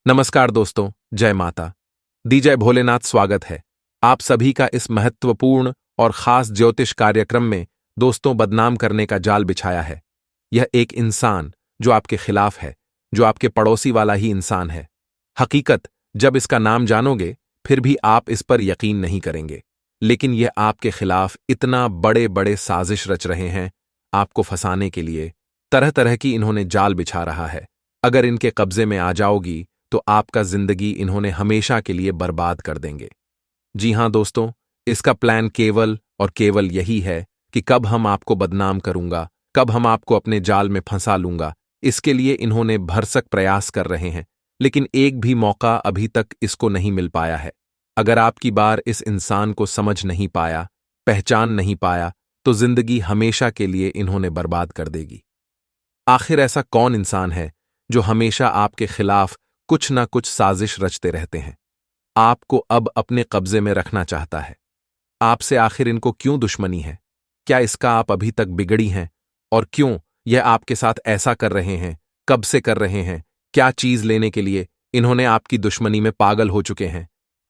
नमस्कार दोस्तों, जय माता दी, जय भोलेनाथ। स्वागत है आप सभी का इस महत्वपूर्ण और खास ज्योतिष कार्यक्रम में। दोस्तों, बदनाम करने का जाल बिछाया है यह एक इंसान जो आपके खिलाफ है, जो आपके पड़ोसी वाला ही इंसान है। हकीकत जब इसका नाम जानोगे फिर भी आप इस पर यकीन नहीं करेंगे, लेकिन यह आपके खिलाफ इतना बड़े बड़े साजिश रच रहे हैं, आपको फंसाने के लिए तरह तरह की इन्होंने जाल बिछा रहा है। अगर इनके कब्जे में आ जाओगी तो आपका जिंदगी इन्होंने हमेशा के लिए बर्बाद कर देंगे। जी हां दोस्तों, इसका प्लान केवल और केवल यही है कि कब हम आपको बदनाम करूंगा, कब हम आपको अपने जाल में फंसा लूंगा। इसके लिए इन्होंने भरसक प्रयास कर रहे हैं, लेकिन एक भी मौका अभी तक इसको नहीं मिल पाया है। अगर आपकी बार इस इंसान को समझ नहीं पाया, पहचान नहीं पाया, तो जिंदगी हमेशा के लिए इन्होंने बर्बाद कर देगी। आखिर ऐसा कौन इंसान है जो हमेशा आपके खिलाफ कुछ ना कुछ साजिश रचते रहते हैं, आपको अब अपने कब्जे में रखना चाहता है? आपसे आखिर इनको क्यों दुश्मनी है? क्या इसका आप अभी तक बिगड़ी हैं? और क्यों यह आपके साथ ऐसा कर रहे हैं? कब से कर रहे हैं? क्या चीज लेने के लिए इन्होंने आपकी दुश्मनी में पागल हो चुके हैं?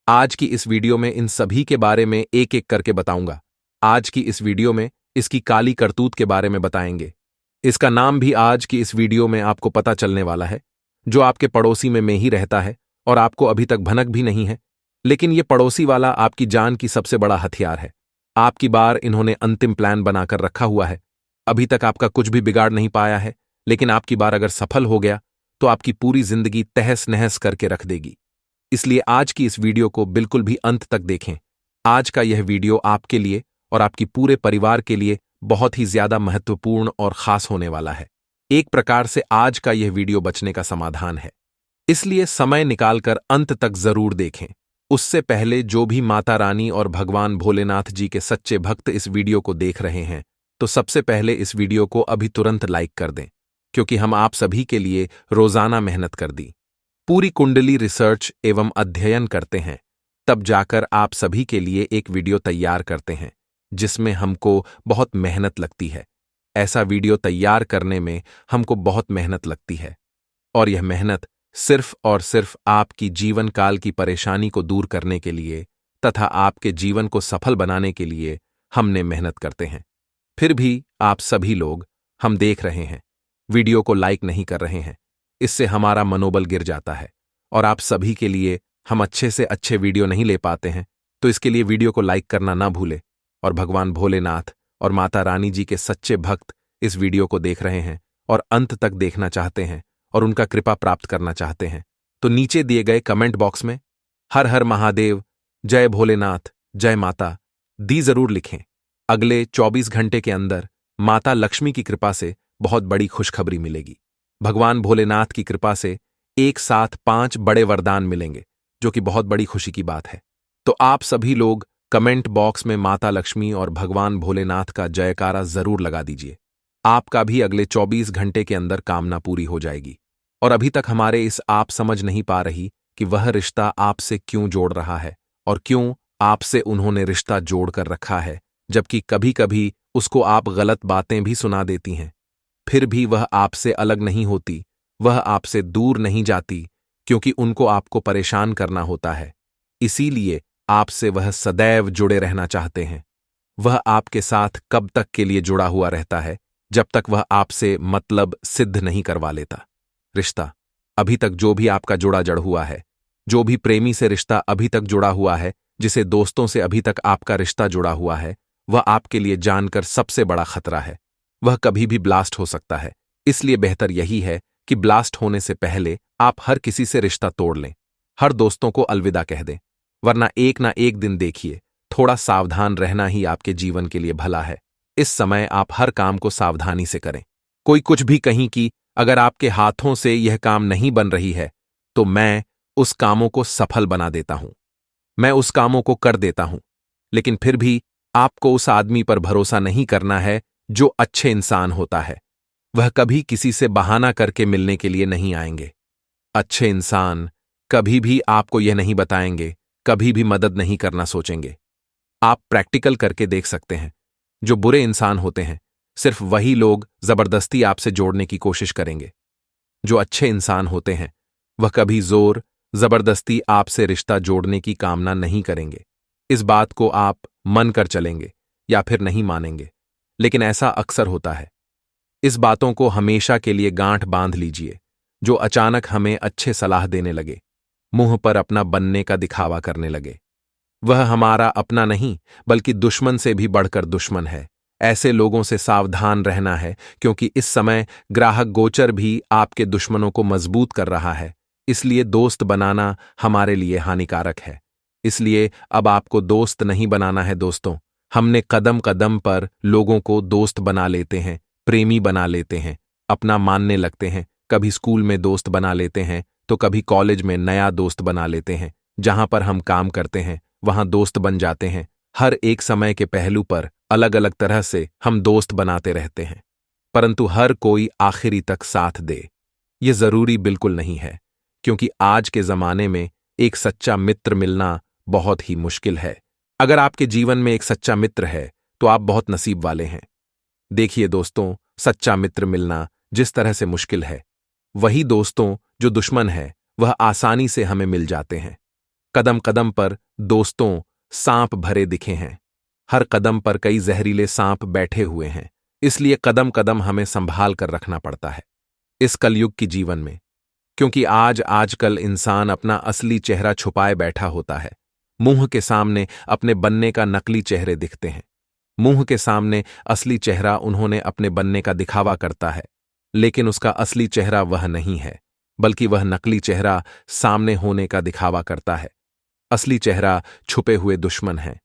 आज की इस वीडियो में इन सभी के बारे में एक एक करके बताऊंगा। आज की इस वीडियो में इसकी काली करतूत के बारे में बताएंगे। इसका नाम भी आज की इस वीडियो में आपको पता चलने वाला है, जो आपके पड़ोसी में ही रहता है और आपको अभी तक भनक भी नहीं है। लेकिन ये पड़ोसी वाला आपकी जान की सबसे बड़ा हथियार है। आपकी बार इन्होंने अंतिम प्लान बनाकर रखा हुआ है। अभी तक आपका कुछ भी बिगाड़ नहीं पाया है, लेकिन आपकी बार अगर सफल हो गया तो आपकी पूरी जिंदगी तहस नहस करके रख देगी। इसलिए आज की इस वीडियो को बिल्कुल भी अंत तक देखें। आज का यह वीडियो आपके लिए और आपकी पूरे परिवार के लिए बहुत ही ज्यादा महत्वपूर्ण और खास होने वाला है। एक प्रकार से आज का यह वीडियो बचने का समाधान है, इसलिए समय निकालकर अंत तक जरूर देखें। उससे पहले जो भी माता रानी और भगवान भोलेनाथ जी के सच्चे भक्त इस वीडियो को देख रहे हैं, तो सबसे पहले इस वीडियो को अभी तुरंत लाइक कर दें, क्योंकि हम आप सभी के लिए रोजाना मेहनत कर दी, पूरी कुंडली रिसर्च एवं अध्ययन करते हैं, तब जाकर आप सभी के लिए एक वीडियो तैयार करते हैं, जिसमें हमको बहुत मेहनत लगती है। ऐसा वीडियो तैयार करने में हमको बहुत मेहनत लगती है, और यह मेहनत सिर्फ और सिर्फ आपकी जीवन काल की परेशानी को दूर करने के लिए तथा आपके जीवन को सफल बनाने के लिए हमने मेहनत करते हैं। फिर भी आप सभी लोग, हम देख रहे हैं, वीडियो को लाइक नहीं कर रहे हैं। इससे हमारा मनोबल गिर जाता है, और आप सभी के लिए हम अच्छे से अच्छे वीडियो नहीं ले पाते हैं। तो इसके लिए वीडियो को लाइक करना ना भूले। और भगवान भोलेनाथ और माता रानी जी के सच्चे भक्त इस वीडियो को देख रहे हैं और अंत तक देखना चाहते हैं और उनका कृपा प्राप्त करना चाहते हैं, तो नीचे दिए गए कमेंट बॉक्स में हर हर महादेव, जय भोलेनाथ, जय माता दी जरूर लिखें। अगले 24 घंटे के अंदर माता लक्ष्मी की कृपा से बहुत बड़ी खुशखबरी मिलेगी। भगवान भोलेनाथ की कृपा से एक साथ 5 बड़े वरदान मिलेंगे, जो कि बहुत बड़ी खुशी की बात है। तो आप सभी लोग कमेंट बॉक्स में माता लक्ष्मी और भगवान भोलेनाथ का जयकारा जरूर लगा दीजिए। आपका भी अगले 24 घंटे के अंदर कामना पूरी हो जाएगी। और अभी तक हमारे इस आप समझ नहीं पा रही कि वह रिश्ता आपसे क्यों जोड़ रहा है और क्यों आपसे उन्होंने रिश्ता जोड़ कर रखा है, जबकि कभी कभी उसको आप गलत बातें भी सुना देती हैं। फिर भी वह आपसे अलग नहीं होती, वह आपसे दूर नहीं जाती, क्योंकि उनको आपको परेशान करना होता है। इसीलिए आपसे वह सदैव जुड़े रहना चाहते हैं। वह आपके साथ कब तक के लिए जुड़ा हुआ रहता है, जब तक वह आपसे मतलब सिद्ध नहीं करवा लेता। रिश्ता अभी तक जो भी आपका जुड़ा जड़ हुआ है, जो भी प्रेमी से रिश्ता अभी तक जुड़ा हुआ है, जिसे दोस्तों से अभी तक आपका रिश्ता जुड़ा हुआ है, वह आपके लिए जानकर सबसे बड़ा खतरा है। वह कभी भी ब्लास्ट हो सकता है। इसलिए बेहतर यही है कि ब्लास्ट होने से पहले आप हर किसी से रिश्ता तोड़ लें, हर दोस्तों को अलविदा कह दें, वरना एक ना एक दिन देखिए, थोड़ा सावधान रहना ही आपके जीवन के लिए भला है। इस समय आप हर काम को सावधानी से करें। कोई कुछ भी कहीं कि अगर आपके हाथों से यह काम नहीं बन रही है, तो मैं उस कामों को सफल बना देता हूं, मैं उस कामों को कर देता हूं। लेकिन फिर भी आपको उस आदमी पर भरोसा नहीं करना है जो अच्छे इंसान होता है। वह कभी किसी से बहाना करके मिलने के लिए नहीं आएंगे। अच्छे इंसान कभी भी आपको यह नहीं बताएंगे, कभी भी मदद नहीं करना सोचेंगे। आप प्रैक्टिकल करके देख सकते हैं। जो बुरे इंसान होते हैं, सिर्फ वही लोग जबरदस्ती आपसे जोड़ने की कोशिश करेंगे। जो अच्छे इंसान होते हैं, वह कभी जोर जबरदस्ती आपसे रिश्ता जोड़ने की कामना नहीं करेंगे। इस बात को आप मन कर चलेंगे या फिर नहीं मानेंगे, लेकिन ऐसा अक्सर होता है। इस बातों को हमेशा के लिए गांठ बांध लीजिए। जो अचानक हमें अच्छे सलाह देने लगे, मुंह पर अपना बनने का दिखावा करने लगे, वह हमारा अपना नहीं बल्कि दुश्मन से भी बढ़कर दुश्मन है। ऐसे लोगों से सावधान रहना है, क्योंकि इस समय ग्राहक गोचर भी आपके दुश्मनों को मजबूत कर रहा है। इसलिए दोस्त बनाना हमारे लिए हानिकारक है। इसलिए अब आपको दोस्त नहीं बनाना है दोस्तों। हमने कदम कदम पर लोगों को दोस्त बना लेते हैं, प्रेमी बना लेते हैं, अपना मानने लगते हैं। कभी स्कूल में दोस्त बना लेते हैं तो कभी कॉलेज में नया दोस्त बना लेते हैं। जहां पर हम काम करते हैं वहां दोस्त बन जाते हैं। हर एक समय के पहलू पर अलग अलग तरह से हम दोस्त बनाते रहते हैं, परंतु हर कोई आखिरी तक साथ दे, ये जरूरी बिल्कुल नहीं है। क्योंकि आज के जमाने में एक सच्चा मित्र मिलना बहुत ही मुश्किल है। अगर आपके जीवन में एक सच्चा मित्र है तो आप बहुत नसीब वाले हैं। देखिए दोस्तों, सच्चा मित्र मिलना जिस तरह से मुश्किल है, वही दोस्तों जो दुश्मन है वह आसानी से हमें मिल जाते हैं। कदम कदम पर दोस्तों सांप भरे दिखे हैं। हर कदम पर कई जहरीले सांप बैठे हुए हैं। इसलिए कदम कदम हमें संभाल कर रखना पड़ता है इस कलयुग की जीवन में। क्योंकि आजकल इंसान अपना असली चेहरा छुपाए बैठा होता है। मुंह के सामने अपने बनने का नकली चेहरे दिखते हैं। मुंह के सामने असली चेहरा उन्होंने अपने बनने का दिखावा करता है, लेकिन उसका असली चेहरा वह नहीं है, बल्कि वह नकली चेहरा सामने होने का दिखावा करता है। असली चेहरा छुपे हुए दुश्मन है।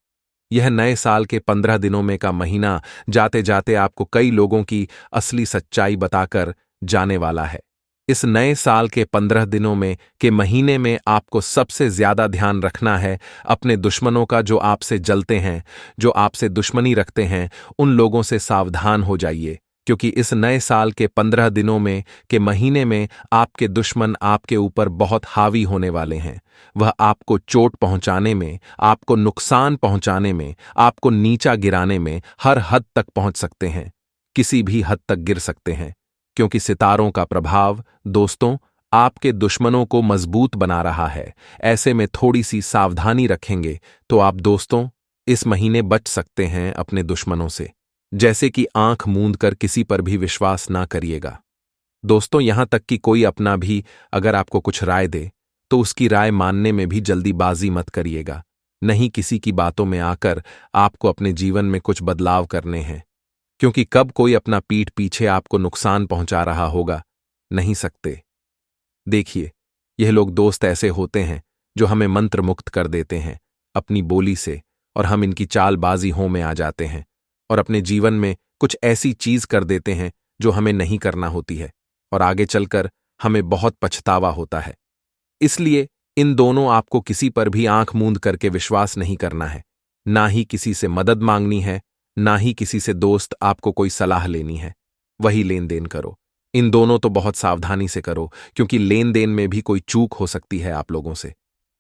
यह नए साल के 15 दिनों में का महीना जाते जाते आपको कई लोगों की असली सच्चाई बताकर जाने वाला है। इस नए साल के 15 दिनों में के महीने में आपको सबसे ज्यादा ध्यान रखना है अपने दुश्मनों का। जो आपसे जलते हैं, जो आपसे दुश्मनी रखते हैं, उन लोगों से सावधान हो जाइए। क्योंकि इस नए साल के 15 दिनों में के महीने में आपके दुश्मन आपके ऊपर बहुत हावी होने वाले हैं। वह आपको चोट पहुंचाने में, आपको नुकसान पहुंचाने में, आपको नीचा गिराने में हर हद तक पहुंच सकते हैं। किसी भी हद तक गिर सकते हैं। क्योंकि सितारों का प्रभाव दोस्तों आपके दुश्मनों को मजबूत बना रहा है। ऐसे में थोड़ी सी सावधानी रखेंगे तो आप दोस्तों इस महीने बच सकते हैं अपने दुश्मनों से। जैसे कि आंख मूंद कर किसी पर भी विश्वास ना करिएगा दोस्तों। यहां तक कि कोई अपना भी अगर आपको कुछ राय दे तो उसकी राय मानने में भी जल्दीबाजी मत करिएगा। नहीं किसी की बातों में आकर आपको अपने जीवन में कुछ बदलाव करने हैं। क्योंकि कब कोई अपना पीठ पीछे आपको नुकसान पहुंचा रहा होगा, नहीं सकते। देखिए, यह लोग दोस्त ऐसे होते हैं जो हमें मंत्र मुक्त कर देते हैं अपनी बोली से, और हम इनकी चालबाजी हो में आ जाते हैं और अपने जीवन में कुछ ऐसी चीज कर देते हैं जो हमें नहीं करना होती है, और आगे चलकर हमें बहुत पछतावा होता है। इसलिए इन दोनों आपको किसी पर भी आंख मूंद करके विश्वास नहीं करना है। ना ही किसी से मदद मांगनी है, ना ही किसी से दोस्त आपको कोई सलाह लेनी है। वही लेन देन करो। इन दोनों तो बहुत सावधानी से करो, क्योंकि लेन देन में भी कोई चूक हो सकती है आप लोगों से।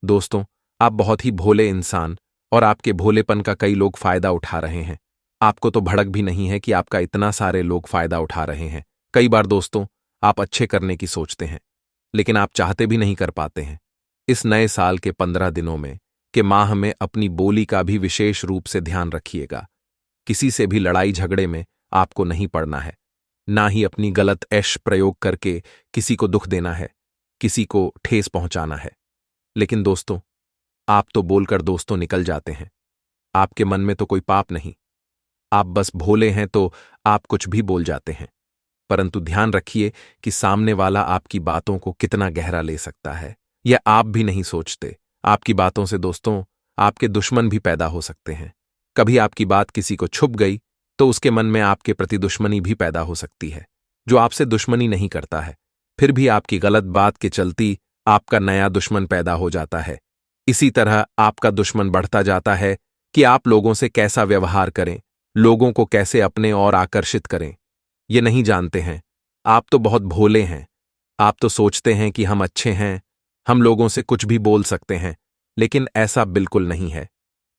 दोस्तों, आप बहुत ही भोले इंसान, और आपके भोलेपन का कई लोग फायदा उठा रहे हैं। आपको तो भड़क भी नहीं है कि आपका इतना सारे लोग फायदा उठा रहे हैं। कई बार दोस्तों आप अच्छे करने की सोचते हैं, लेकिन आप चाहते भी नहीं कर पाते हैं। इस नए साल के 15 दिनों में के माह में अपनी बोली का भी विशेष रूप से ध्यान रखिएगा। किसी से भी लड़ाई झगड़े में आपको नहीं पड़ना है। ना ही अपनी गलत ऐश प्रयोग करके किसी को दुख देना है, किसी को ठेस पहुंचाना है। लेकिन दोस्तों, आप तो बोलकर दोस्तों निकल जाते हैं। आपके मन में तो कोई पाप नहीं। आप बस भोले हैं तो आप कुछ भी बोल जाते हैं। परंतु ध्यान रखिए कि सामने वाला आपकी बातों को कितना गहरा ले सकता है, यह आप भी नहीं सोचते। आपकी बातों से दोस्तों आपके दुश्मन भी पैदा हो सकते हैं। कभी आपकी बात किसी को छुप गई तो उसके मन में आपके प्रति दुश्मनी भी पैदा हो सकती है। जो आपसे दुश्मनी नहीं करता है, फिर भी आपकी गलत बात के चलती आपका नया दुश्मन पैदा हो जाता है। इसी तरह आपका दुश्मन बढ़ता जाता है कि आप लोगों से कैसा व्यवहार करें, लोगों को कैसे अपने और आकर्षित करें, ये नहीं जानते हैं। आप तो बहुत भोले हैं। आप तो सोचते हैं कि हम अच्छे हैं, हम लोगों से कुछ भी बोल सकते हैं, लेकिन ऐसा बिल्कुल नहीं है।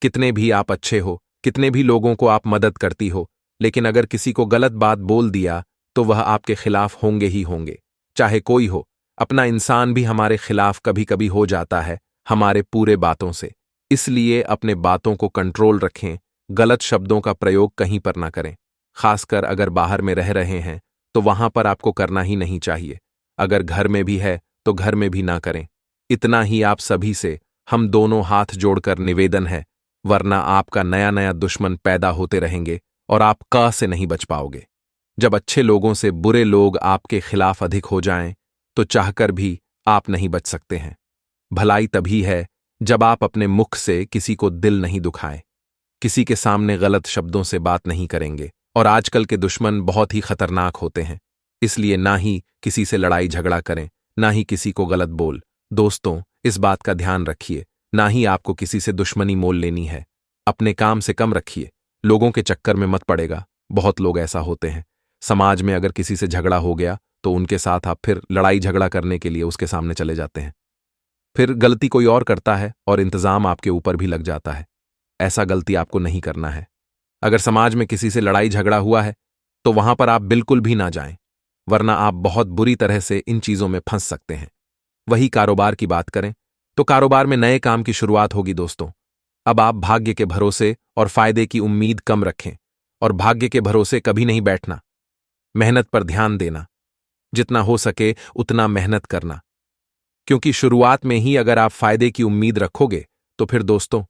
कितने भी आप अच्छे हो, कितने भी लोगों को आप मदद करती हो, लेकिन अगर किसी को गलत बात बोल दिया तो वह आपके खिलाफ होंगे ही होंगे, चाहे कोई हो। अपना इंसान भी हमारे खिलाफ कभी कभी हो जाता है हमारे पूरे बातों से। इसलिए अपने बातों को कंट्रोल रखें, गलत शब्दों का प्रयोग कहीं पर ना करें। खासकर अगर बाहर में रह रहे हैं तो वहां पर आपको करना ही नहीं चाहिए। अगर घर में भी है तो घर में भी ना करें। इतना ही आप सभी से हम दोनों हाथ जोड़कर निवेदन है, वरना आपका नया नया दुश्मन पैदा होते रहेंगे और आप क से नहीं बच पाओगे। जब अच्छे लोगों से बुरे लोग आपके खिलाफ अधिक हो जाएं, तो चाहकर भी आप नहीं बच सकते हैं। भलाई तभी है जब आप अपने मुख से किसी को दिल नहीं दुखाएं, किसी के सामने गलत शब्दों से बात नहीं करेंगे। और आजकल के दुश्मन बहुत ही खतरनाक होते हैं, इसलिए ना ही किसी से लड़ाई झगड़ा करें, ना ही किसी को गलत बोल। दोस्तों, इस बात का ध्यान रखिए, ना ही आपको किसी से दुश्मनी मोल लेनी है। अपने काम से कम रखिए, लोगों के चक्कर में मत पड़ेगा। बहुत लोग ऐसा होते हैं, समाज में अगर किसी से झगड़ा हो गया तो उनके साथ आप फिर लड़ाई झगड़ा करने के लिए उसके सामने चले जाते हैं। फिर गलती कोई और करता है और इंतजाम आपके ऊपर भी लग जाता है। ऐसा गलती आपको नहीं करना है। अगर समाज में किसी से लड़ाई झगड़ा हुआ है तो वहां पर आप बिल्कुल भी ना जाएं, वरना आप बहुत बुरी तरह से इन चीजों में फंस सकते हैं। वही कारोबार की बात करें तो कारोबार में नए काम की शुरुआत होगी दोस्तों। अब आप भाग्य के भरोसे और फायदे की उम्मीद कम रखें, और भाग्य के भरोसे कभी नहीं बैठना। मेहनत पर ध्यान देना, जितना हो सके उतना मेहनत करना, क्योंकि शुरुआत में ही अगर आप फायदे की उम्मीद रखोगे तो फिर दोस्तों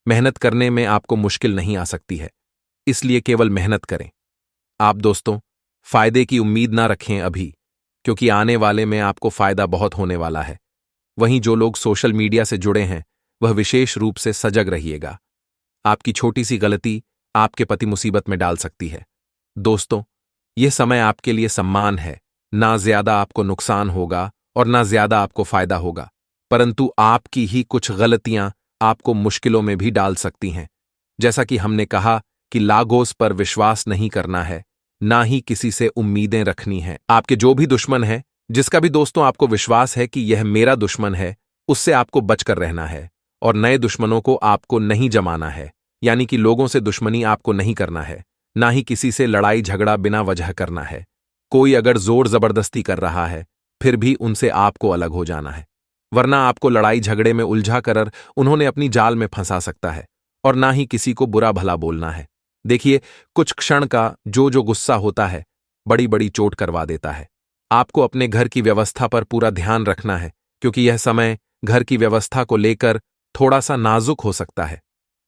मेहनत करने में आपको मुश्किल नहीं आ सकती है। इसलिए केवल मेहनत करें। आप दोस्तों फायदे की उम्मीद ना रखें अभी, क्योंकि आने वाले में आपको फायदा बहुत होने वाला है। वहीं जो लोग सोशल मीडिया से जुड़े हैं वह विशेष रूप से सजग रहिएगा। आपकी छोटी सी गलती आपके पति मुसीबत में डाल सकती है। दोस्तों, यह समय आपके लिए सम्मान है। ना ज्यादा आपको नुकसान होगा और ना ज्यादा आपको फायदा होगा, परंतु आपकी ही कुछ गलतियां आपको मुश्किलों में भी डाल सकती हैं। जैसा कि हमने कहा कि लागोस पर विश्वास नहीं करना है, ना ही किसी से उम्मीदें रखनी है। आपके जो भी दुश्मन है, जिसका भी दोस्तों आपको विश्वास है कि यह मेरा दुश्मन है, उससे आपको बचकर रहना है और नए दुश्मनों को आपको नहीं जमाना है। यानी कि लोगों से दुश्मनी आपको नहीं करना है, ना ही किसी से लड़ाई झगड़ा बिना वजह करना है। कोई अगर जोर जबरदस्ती कर रहा है फिर भी उनसे आपको अलग हो जाना है, वरना आपको लड़ाई झगड़े में उलझा कर उन्होंने अपनी जाल में फंसा सकता है। और ना ही किसी को बुरा भला बोलना है। देखिए, कुछ क्षण का जो गुस्सा होता है बड़ी बड़ी चोट करवा देता है। आपको अपने घर की व्यवस्था पर पूरा ध्यान रखना है, क्योंकि यह समय घर की व्यवस्था को लेकर थोड़ा सा नाजुक हो सकता है।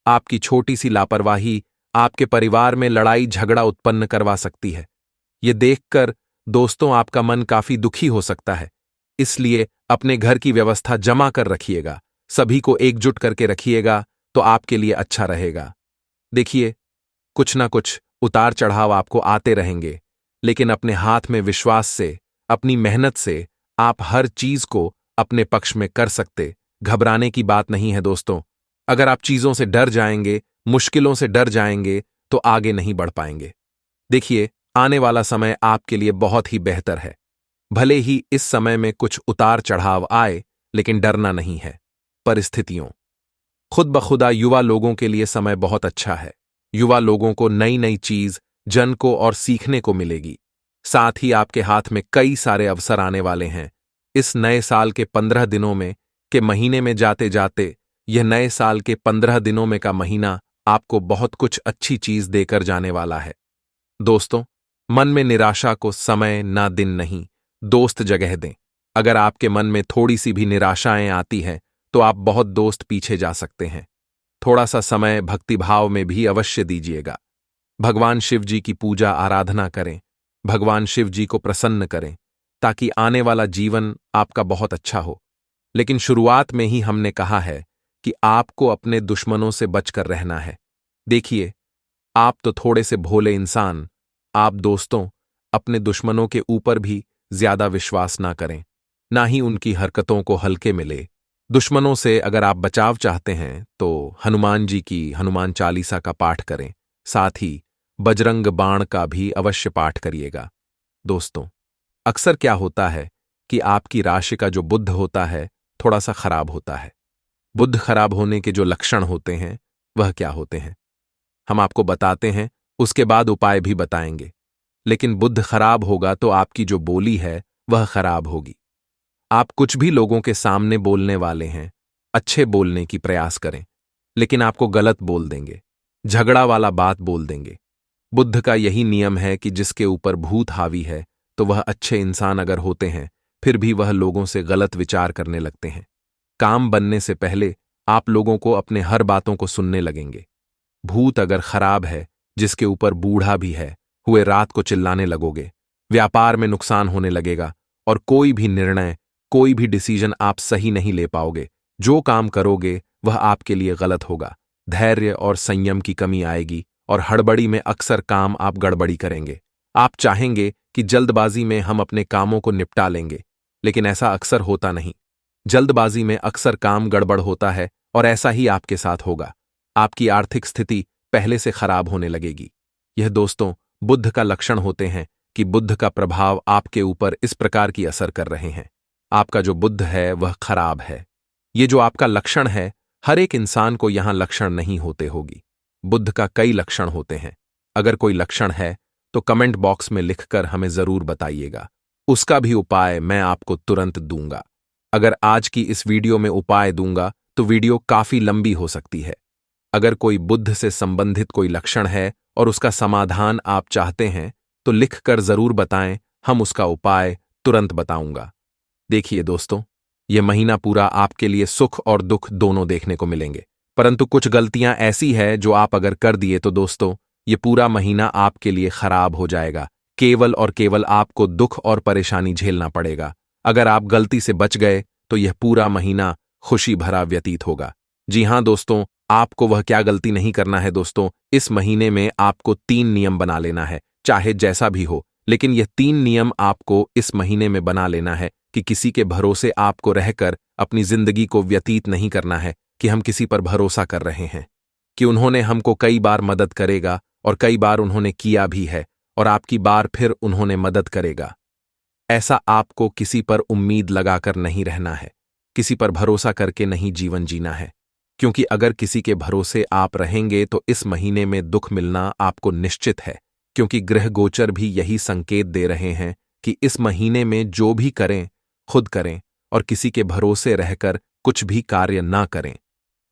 आपकी छोटी सी लापरवाही आपके परिवार में लड़ाई झगड़ा उत्पन्न करवा सकती है। ये देखकर दोस्तों आपका मन काफी दुखी हो सकता है। इसलिए अपने घर की व्यवस्था जमा कर रखिएगा, सभी को एकजुट करके रखिएगा, तो आपके लिए अच्छा रहेगा। देखिए, कुछ ना कुछ उतार चढ़ाव आपको आते रहेंगे, लेकिन अपने हाथ में विश्वास से, अपनी मेहनत से आप हर चीज को अपने पक्ष में कर सकते। घबराने की बात नहीं है दोस्तों। अगर आप चीजों से डर जाएंगे, मुश्किलों से डर जाएंगे, तो आगे नहीं बढ़ पाएंगे। देखिए, आने वाला समय आपके लिए बहुत ही बेहतर है। भले ही इस समय में कुछ उतार चढ़ाव आए, लेकिन डरना नहीं है। परिस्थितियों खुद ब खुदा युवा लोगों के लिए समय बहुत अच्छा है। युवा लोगों को नई नई चीज जन को और सीखने को मिलेगी। साथ ही आपके हाथ में कई सारे अवसर आने वाले हैं। इस नए साल के 15 दिनों में के महीने में जाते जाते यह नए साल के 15 दिनों में का महीना आपको बहुत कुछ अच्छी चीज देकर जाने वाला है। दोस्तों, मन में निराशा को समय ना दिन नहीं, दोस्त जगह दें। अगर आपके मन में थोड़ी सी भी निराशाएं आती हैं तो आप बहुत दोस्त पीछे जा सकते हैं। थोड़ा सा समय भक्तिभाव में भी अवश्य दीजिएगा। भगवान शिव जी की पूजा आराधना करें, भगवान शिव जी को प्रसन्न करें, ताकि आने वाला जीवन आपका बहुत अच्छा हो। लेकिन शुरुआत में ही हमने कहा है कि आपको अपने दुश्मनों से बचकर रहना है। देखिए, आप तो थोड़े से भोले इंसान, आप दोस्तों अपने दुश्मनों के ऊपर भी ज्यादा विश्वास ना करें, ना ही उनकी हरकतों को हल्के में ले। दुश्मनों से अगर आप बचाव चाहते हैं तो हनुमान जी की हनुमान चालीसा का पाठ करें, साथ ही बजरंग बाण का भी अवश्य पाठ करिएगा। दोस्तों, अक्सर क्या होता है कि आपकी राशि का जो बुध होता है थोड़ा सा खराब होता है। बुध खराब होने के जो लक्षण होते हैं वह क्या होते हैं हम आपको बताते हैं, उसके बाद उपाय भी बताएंगे। लेकिन बुध खराब होगा तो आपकी जो बोली है वह खराब होगी। आप कुछ भी लोगों के सामने बोलने वाले हैं, अच्छे बोलने की प्रयास करें, लेकिन आपको गलत बोल देंगे, झगड़ा वाला बात बोल देंगे। बुद्ध का यही नियम है कि जिसके ऊपर भूत हावी है, तो वह अच्छे इंसान अगर होते हैं, फिर भी वह लोगों से गलत विचार करने लगते हैं। काम बनने से पहले आप लोगों को अपने हर बातों को सुनने लगेंगे। भूत अगर खराब है, जिसके ऊपर बूढ़ा भी है, हुए रात को चिल्लाने लगोगे, व्यापार में नुकसान होने लगेगा और कोई भी निर्णय, कोई भी डिसीजन आप सही नहीं ले पाओगे। जो काम करोगे वह आपके लिए गलत होगा। धैर्य और संयम की कमी आएगी और हड़बड़ी में अक्सर काम आप गड़बड़ी करेंगे। आप चाहेंगे कि जल्दबाजी में हम अपने कामों को निपटा लेंगे, लेकिन ऐसा अक्सर होता नहीं। जल्दबाजी में अक्सर काम गड़बड़ होता है और ऐसा ही आपके साथ होगा। आपकी आर्थिक स्थिति पहले से खराब होने लगेगी। यह दोस्तों बुद्ध का लक्षण होते हैं कि बुद्ध का प्रभाव आपके ऊपर इस प्रकार की असर कर रहे हैं। आपका जो बुद्ध है वह खराब है। ये जो आपका लक्षण है, हर एक इंसान को यहां लक्षण नहीं होते होगी। बुद्ध का कई लक्षण होते हैं। अगर कोई लक्षण है तो कमेंट बॉक्स में लिखकर हमें जरूर बताइएगा। उसका भी उपाय मैं आपको तुरंत दूंगा। अगर आज की इस वीडियो में उपाय दूंगा तो वीडियो काफी लंबी हो सकती है। अगर कोई बुद्ध से संबंधित कोई लक्षण है और उसका समाधान आप चाहते हैं तो लिखकर जरूर बताएं, हम उसका उपाय तुरंत बताऊंगा। देखिए दोस्तों, यह महीना पूरा आपके लिए सुख और दुख दोनों देखने को मिलेंगे, परंतु कुछ गलतियां ऐसी है जो आप अगर कर दिए तो दोस्तों ये पूरा महीना आपके लिए खराब हो जाएगा। केवल और केवल आपको दुख और परेशानी झेलना पड़ेगा। अगर आप गलती से बच गए तो यह पूरा महीना खुशी भरा व्यतीत होगा। जी हां दोस्तों, आपको वह क्या गलती नहीं करना है दोस्तों। इस महीने में आपको 3 नियम बना लेना है, चाहे जैसा भी हो, लेकिन यह 3 नियम आपको इस महीने में बना लेना है कि किसी के भरोसे आपको रहकर अपनी जिंदगी को व्यतीत नहीं करना है कि हम किसी पर भरोसा कर रहे हैं कि उन्होंने हमको कई बार मदद करेगा और कई बार उन्होंने किया भी है और आपकी बार फिर उन्होंने मदद करेगा। ऐसा आपको किसी पर उम्मीद लगाकर नहीं रहना है, किसी पर भरोसा करके नहीं जीवन जीना है, क्योंकि अगर किसी के भरोसे आप रहेंगे तो इस महीने में दुख मिलना आपको निश्चित है। क्योंकि ग्रह गोचर भी यही संकेत दे रहे हैं कि इस महीने में जो भी करें खुद करें और किसी के भरोसे रहकर कुछ भी कार्य ना करें,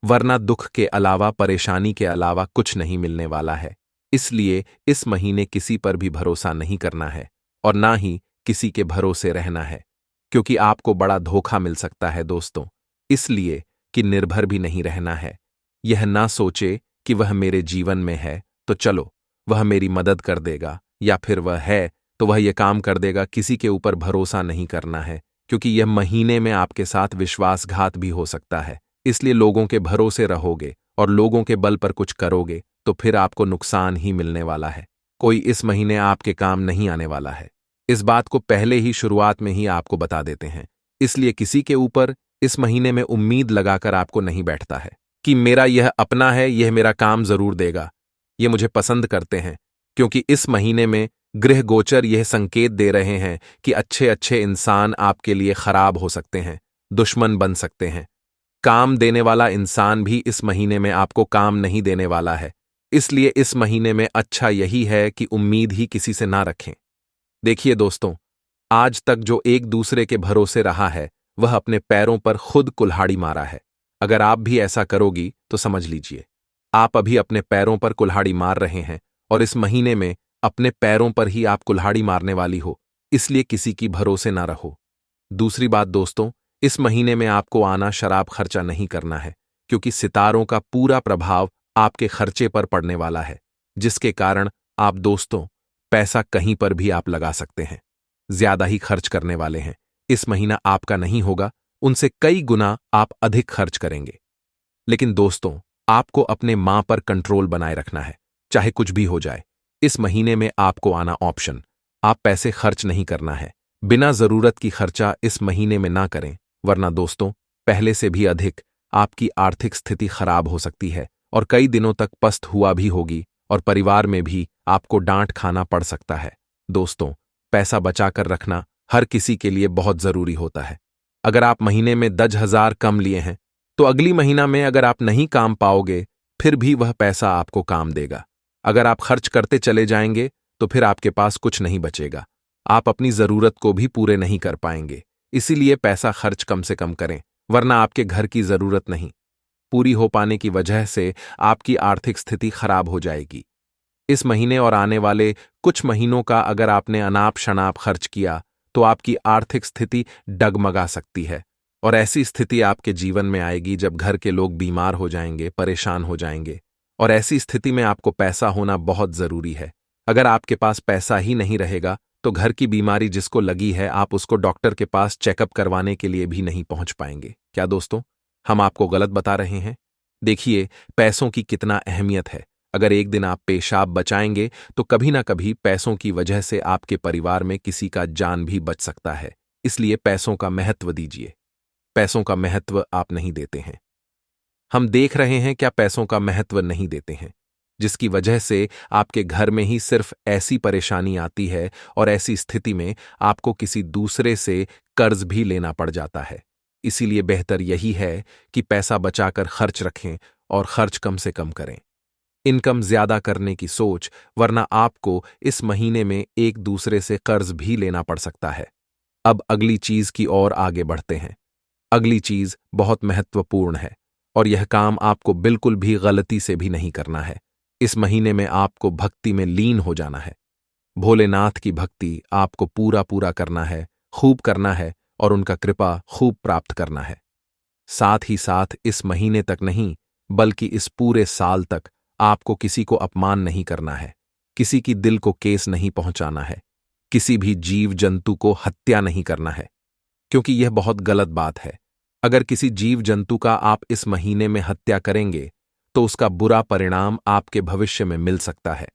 वरना दुख के अलावा, परेशानी के अलावा कुछ नहीं मिलने वाला है। इसलिए इस महीने किसी पर भी भरोसा नहीं करना है और ना ही किसी के भरोसे रहना है, क्योंकि आपको बड़ा धोखा मिल सकता है दोस्तों। इसलिए कि निर्भर भी नहीं रहना है। यह ना सोचे कि वह मेरे जीवन में है तो चलो वह मेरी मदद कर देगा, या फिर वह है तो वह यह काम कर देगा। किसी के ऊपर भरोसा नहीं करना है, क्योंकि यह महीने में आपके साथ विश्वासघात भी हो सकता है। इसलिए लोगों के भरोसे रहोगे और लोगों के बल पर कुछ करोगे तो फिर आपको नुकसान ही मिलने वाला है। कोई इस महीने आपके काम नहीं आने वाला है। इस बात को पहले ही शुरुआत में ही आपको बता देते हैं। इसलिए किसी के ऊपर इस महीने में उम्मीद लगाकर आपको नहीं बैठता है कि मेरा यह अपना है, यह मेरा काम जरूर देगा, ये मुझे पसंद करते हैं। क्योंकि इस महीने में गृह गोचर यह संकेत दे रहे हैं कि अच्छे अच्छे इंसान आपके लिए खराब हो सकते हैं, दुश्मन बन सकते हैं। काम देने वाला इंसान भी इस महीने में आपको काम नहीं देने वाला है। इसलिए इस महीने में अच्छा यही है कि उम्मीद ही किसी से ना रखें। देखिए दोस्तों, आज तक जो एक दूसरे के भरोसे रहा है वह अपने पैरों पर खुद कुल्हाड़ी मारा है। अगर आप भी ऐसा करोगी तो समझ लीजिए आप अभी अपने पैरों पर कुल्हाड़ी मार रहे हैं और इस महीने में अपने पैरों पर ही आप कुल्हाड़ी मारने वाली हो। इसलिए किसी की भरोसे ना रहो। दूसरी बात दोस्तों, इस महीने में आपको आना शराब खर्चा नहीं करना है, क्योंकि सितारों का पूरा प्रभाव आपके खर्चे पर पड़ने वाला है, जिसके कारण आप दोस्तों पैसा कहीं पर भी आप लगा सकते हैं, ज्यादा ही खर्च करने वाले हैं। इस महीना आपका नहीं होगा, उनसे कई गुना आप अधिक खर्च करेंगे। लेकिन दोस्तों, आपको अपने मां पर कंट्रोल बनाए रखना है, चाहे कुछ भी हो जाए। इस महीने में आपको आना ऑप्शन, आप पैसे खर्च नहीं करना है। बिना जरूरत की खर्चा इस महीने में ना करें, वरना दोस्तों पहले से भी अधिक आपकी आर्थिक स्थिति खराब हो सकती है और कई दिनों तक पस्त हुआ भी होगी और परिवार में भी आपको डांट खाना पड़ सकता है। दोस्तों, पैसा बचाकर रखना हर किसी के लिए बहुत जरूरी होता है। अगर आप महीने में 10,000 कम लिए हैं तो अगली महीना में अगर आप नहीं काम पाओगे फिर भी वह पैसा आपको काम देगा। अगर आप खर्च करते चले जाएंगे तो फिर आपके पास कुछ नहीं बचेगा, आप अपनी जरूरत को भी पूरे नहीं कर पाएंगे। इसीलिए पैसा खर्च कम से कम करें, वरना आपके घर की जरूरत नहीं पूरी हो पाने की वजह से आपकी आर्थिक स्थिति खराब हो जाएगी। इस महीने और आने वाले कुछ महीनों का अगर आपने अनाप शनाप खर्च किया तो आपकी आर्थिक स्थिति डगमगा सकती है, और ऐसी स्थिति आपके जीवन में आएगी जब घर के लोग बीमार हो जाएंगे, परेशान हो जाएंगे। और ऐसी स्थिति में आपको पैसा होना बहुत जरूरी है। अगर आपके पास पैसा ही नहीं रहेगा तो घर की बीमारी जिसको लगी है आप उसको डॉक्टर के पास चेकअप करवाने के लिए भी नहीं पहुंच पाएंगे। क्या दोस्तों, हम आपको गलत बता रहे हैं? देखिए, पैसों की कितना अहमियत है। अगर एक दिन आप पेशाब बचाएंगे तो कभी ना कभी पैसों की वजह से आपके परिवार में किसी का जान भी बच सकता है। इसलिए पैसों का महत्व दीजिए। पैसों का महत्व आप नहीं देते हैं। हम देख रहे हैं क्या पैसों का महत्व नहीं देते हैं, जिसकी वजह से आपके घर में ही सिर्फ ऐसी परेशानी आती है और ऐसी स्थिति में आपको किसी दूसरे से कर्ज भी लेना पड़ जाता है। इसीलिए बेहतर यही है कि पैसा बचाकर खर्च रखें और खर्च कम से कम करें। इनकम ज्यादा करने की सोच, वरना आपको इस महीने में एक दूसरे से कर्ज भी लेना पड़ सकता है। अब अगली चीज की ओर आगे बढ़ते हैं। अगली चीज बहुत महत्वपूर्ण है और यह काम आपको बिल्कुल भी गलती से भी नहीं करना है। इस महीने में आपको भक्ति में लीन हो जाना है। भोलेनाथ की भक्ति आपको पूरा पूरा करना है, खूब करना है और उनका कृपा खूब प्राप्त करना है। साथ ही साथ इस महीने तक नहीं बल्कि इस पूरे साल तक आपको किसी को अपमान नहीं करना है, किसी की दिल को केस नहीं पहुंचाना है, किसी भी जीव जंतु को हत्या नहीं करना है, क्योंकि यह बहुत गलत बात है। अगर किसी जीव जंतु का आप इस महीने में हत्या करेंगे तो उसका बुरा परिणाम आपके भविष्य में मिल सकता है।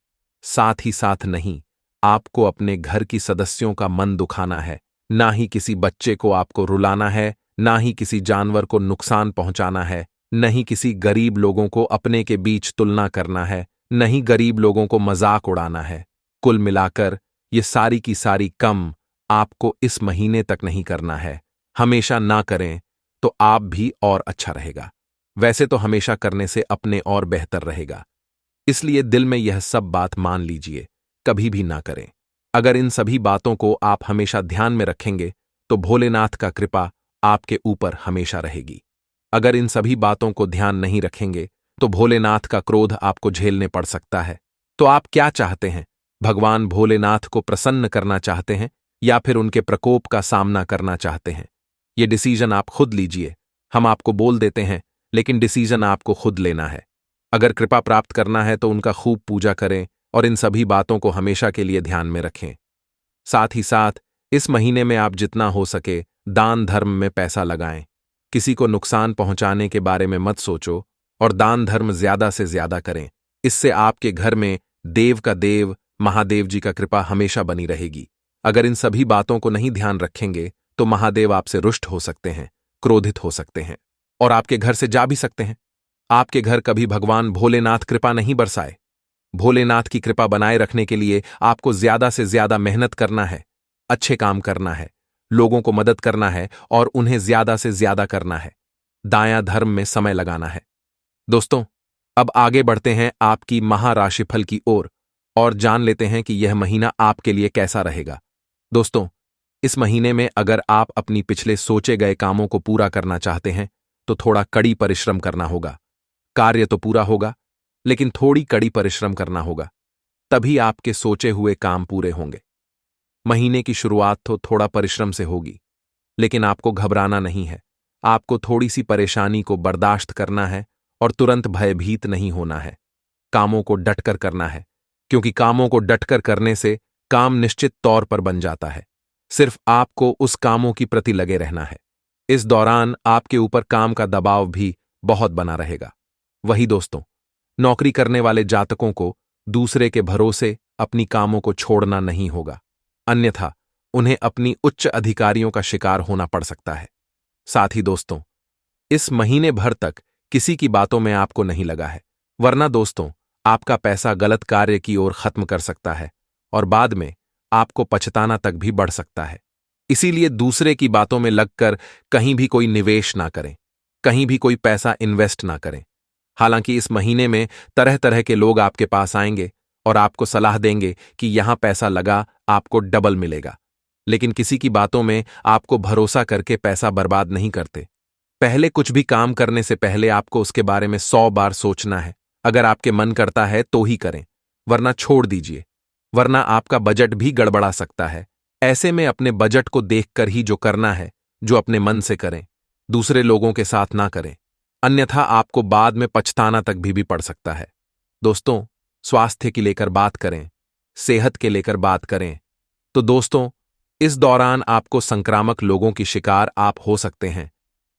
साथ ही साथ नहीं आपको अपने घर की सदस्यों का मन दुखाना है, ना ही किसी बच्चे को आपको रुलाना है, ना ही किसी जानवर को नुकसान पहुंचाना है, नहीं किसी गरीब लोगों को अपने के बीच तुलना करना है, नहीं गरीब लोगों को मजाक उड़ाना है। कुल मिलाकर ये सारी की सारी कम आपको इस महीने तक नहीं करना है। हमेशा ना करें तो आप भी और अच्छा रहेगा। वैसे तो हमेशा करने से अपने और बेहतर रहेगा। इसलिए दिल में यह सब बात मान लीजिए, कभी भी ना करें। अगर इन सभी बातों को आप हमेशा ध्यान में रखेंगे तो भोलेनाथ का कृपा आपके ऊपर हमेशा रहेगी। अगर इन सभी बातों को ध्यान नहीं रखेंगे तो भोलेनाथ का क्रोध आपको झेलने पड़ सकता है। तो आप क्या चाहते हैं? भगवान भोलेनाथ को प्रसन्न करना चाहते हैं या फिर उनके प्रकोप का सामना करना चाहते हैं? ये डिसीजन आप खुद लीजिए। हम आपको बोल देते हैं, लेकिन डिसीजन आपको खुद लेना है। अगर कृपा प्राप्त करना है तो उनका खूब पूजा करें और इन सभी बातों को हमेशा के लिए ध्यान में रखें। साथ ही साथ इस महीने में आप जितना हो सके दान धर्म में पैसा लगाएं। किसी को नुकसान पहुंचाने के बारे में मत सोचो और दान धर्म ज्यादा से ज्यादा करें। इससे आपके घर में देव का देव महादेव जी का कृपा हमेशा बनी रहेगी। अगर इन सभी बातों को नहीं ध्यान रखेंगे तो महादेव आपसे रुष्ट हो सकते हैं, क्रोधित हो सकते हैं और आपके घर से जा भी सकते हैं। आपके घर कभी भगवान भोलेनाथ कृपा नहीं बरसाए। भोलेनाथ की कृपा बनाए रखने के लिए आपको ज्यादा से ज्यादा मेहनत करना है, अच्छे काम करना है, लोगों को मदद करना है और उन्हें ज्यादा से ज्यादा करना है। दायां धर्म में समय लगाना है। दोस्तों, अब आगे बढ़ते हैं आपकी महाराशिफल की ओर और जान लेते हैं कि यह महीना आपके लिए कैसा रहेगा। दोस्तों, इस महीने में अगर आप अपनी पिछले सोचे गए कामों को पूरा करना चाहते हैं तो थोड़ा कड़ी परिश्रम करना होगा। कार्य तो पूरा होगा, लेकिन थोड़ी कड़ी परिश्रम करना होगा, तभी आपके सोचे हुए काम पूरे होंगे। महीने की शुरुआत तो थोड़ा परिश्रम से होगी, लेकिन आपको घबराना नहीं है। आपको थोड़ी सी परेशानी को बर्दाश्त करना है और तुरंत भयभीत नहीं होना है। कामों को डटकर करना है, क्योंकि कामों को डटकर करने से काम निश्चित तौर पर बन जाता है। सिर्फ आपको उस कामों की प्रति लगे रहना है। इस दौरान आपके ऊपर काम का दबाव भी बहुत बना रहेगा। वही दोस्तों, नौकरी करने वाले जातकों को दूसरे के भरोसे अपनी कामों को छोड़ना नहीं होगा, अन्यथा उन्हें अपनी उच्च अधिकारियों का शिकार होना पड़ सकता है। साथ ही दोस्तों, इस महीने भर तक किसी की बातों में आपको नहीं लगा है, वरना दोस्तों आपका पैसा गलत कार्य की ओर खत्म कर सकता है और बाद में आपको पछताना तक भी बढ़ सकता है। इसीलिए दूसरे की बातों में लगकर कहीं भी कोई निवेश ना करें, कहीं भी कोई पैसा इन्वेस्ट ना करें। हालांकि इस महीने में तरह तरह के लोग आपके पास आएंगे और आपको सलाह देंगे कि यहां पैसा लगा आपको डबल मिलेगा, लेकिन किसी की बातों में आपको भरोसा करके पैसा बर्बाद नहीं करते। पहले कुछ भी काम करने से पहले आपको उसके बारे में 100 बार सोचना है। अगर आपके मन करता है तो ही करें, वरना छोड़ दीजिए, वरना आपका बजट भी गड़बड़ा सकता है। ऐसे में अपने बजट को देखकर ही जो करना है, जो अपने मन से करें, दूसरे लोगों के साथ ना करें, अन्यथा आपको बाद में पछताना तक भी पड़ सकता है। दोस्तों, स्वास्थ्य की लेकर बात करें, सेहत के लेकर बात करें, तो दोस्तों, इस दौरान आपको संक्रामक लोगों की शिकार आप हो सकते हैं,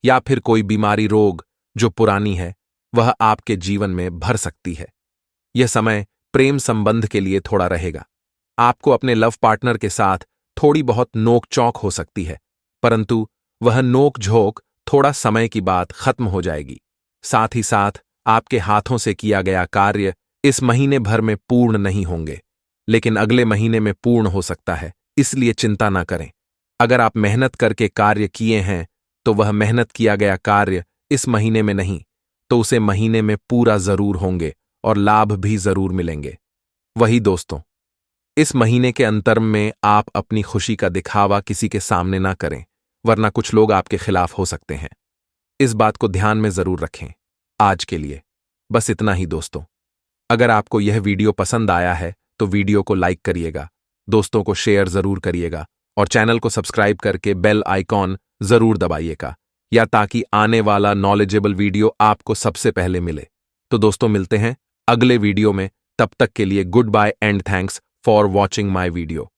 या फिर कोई बीमारी रोग जो पुरानी है वह आपके जीवन में भर सकती है। यह समय प्रेम संबंध के लिए थोड़ा रहेगा। आपको अपने लव पार्टनर के साथ थोड़ी बहुत नोक चौक हो सकती है, परंतु वह नोक झोंक थोड़ा समय की बात खत्म हो जाएगी। साथ ही साथ आपके हाथों से किया गया कार्य इस महीने भर में पूर्ण नहीं होंगे, लेकिन अगले महीने में पूर्ण हो सकता है, इसलिए चिंता ना करें। अगर आप मेहनत करके कार्य किए हैं तो वह मेहनत किया गया कार्य इस महीने में नहीं तो उसे महीने में पूरा जरूर होंगे और लाभ भी जरूर मिलेंगे। वही दोस्तों, इस महीने के अंतर में आप अपनी खुशी का दिखावा किसी के सामने ना करें, वरना कुछ लोग आपके खिलाफ हो सकते हैं। इस बात को ध्यान में जरूर रखें। आज के लिए बस इतना ही दोस्तों। अगर आपको यह वीडियो पसंद आया है तो वीडियो को लाइक करिएगा, दोस्तों को शेयर जरूर करिएगा और चैनल को सब्सक्राइब करके बेल आइकॉन जरूर दबाइएगा, या ताकि आने वाला नॉलेजेबल वीडियो आपको सबसे पहले मिले। तो दोस्तों, मिलते हैं अगले वीडियो में। तब तक के लिए good bye and thanks for watching my video.